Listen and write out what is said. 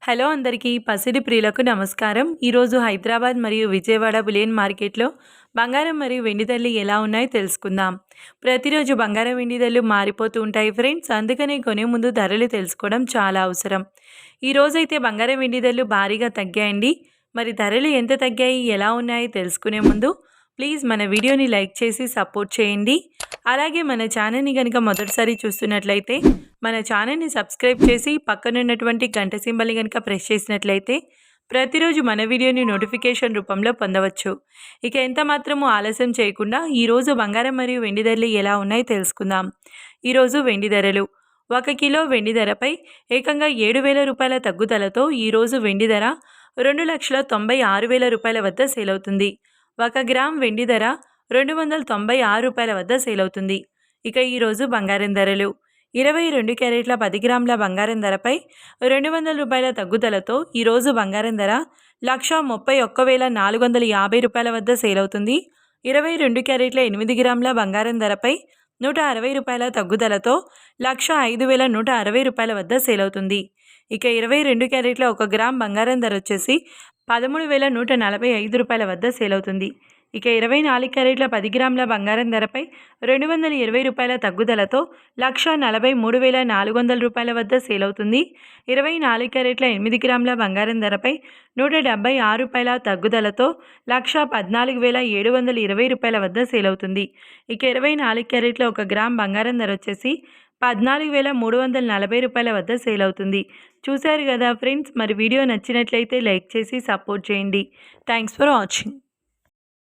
Hello అందరికీ పసిడి ప్రియులకు నమస్కారం. ఈరోజు హైదరాబాద్ మరియు విజయవాడ బులియన్ మార్కెట్లో బంగారం మరియు వెండి ధరలు ఎలా ఉన్నాయో తెలుసుకుందాం. ప్రతిరోజు బంగారం వెండి ధరలు మారిపోతూ ఉంటాయి ఫ్రెండ్స్. అందుకనే కొనే ముందు ధరలు తెలుసుకోవడం చాలా అవసరం. ఈరోజైతే బంగారం వెండి ధరలు భారీగా తగ్గాయండి. మరి ధరలు ఎంత తగ్గాయి, ఎలా ఉన్నాయో తెలుసుకునే ముందు ప్లీజ్ మన వీడియోని లైక్ చేసి సపోర్ట్ చేయండి. అలాగే మన ఛానల్ని కనుక మొదటిసారి చూస్తున్నట్లయితే మన ఛానల్ని సబ్స్క్రైబ్ చేసి పక్కనున్నటువంటి గంట సింబల్ని కనుక ప్రెస్ చేసినట్లయితే ప్రతిరోజు మన వీడియోని నోటిఫికేషన్ రూపంలో పొందవచ్చు. ఇక ఎంత మాత్రము ఆలస్యం చేయకుండా ఈరోజు బంగారం మరియు వెండి ధరలు ఎలా ఉన్నాయో తెలుసుకుందాం. ఈరోజు వెండి ధరలు 1 కిలో వెండి ధరపై ఏకంగా 7,000 రూపాయల తగ్గుదలతో ఈరోజు వెండి ధర 2,96,000 రూపాయల వద్ద సేల్ అవుతుంది. 1 గ్రామ్ వెండి ధర 296 రూపాయల వద్ద సేల్ అవుతుంది. ఇక ఈరోజు బంగారం ధరలు 22 క్యారెట్ల 10 గ్రాముల బంగారం ధరపై 200 రూపాయల తగ్గుదలతో ఈరోజు బంగారం ధర 1,31,450 రూపాయల వద్ద సేల్ అవుతుంది. 22 క్యారెట్ల 8 గ్రాముల బంగారం ధరపై 160 రూపాయల తగ్గుదలతో 1,05,160 రూపాయల వద్ద సేల్ అవుతుంది. ఇక 22 క్యారెట్ల 1 గ్రామ్ బంగారం ధర వచ్చేసి 13,145 రూపాయల వద్ద సేల్ అవుతుంది. ఇక 24 క్యారెట్ల 10 గ్రాముల బంగారం ధరపై 220 రూపాయల తగ్గుదలతో 1,43,400 రూపాయల వద్ద సేల్ అవుతుంది. 24 క్యారెట్ల 8 గ్రాముల బంగారం ధరపై 176 రూపాయల తగ్గుదలతో 1,14,720 రూపాయల వద్ద సేల్ అవుతుంది. ఇక 24 క్యారెట్ల 1 గ్రామ్ బంగారం ధర వచ్చేసి 14,340 రూపాయల వద్ద సేల్ అవుతుంది. చూశారు కదా ఫ్రెండ్స్, మరి వీడియో నచ్చినట్లయితే లైక్ చేసి సపోర్ట్ చేయండి. Thanks for watching.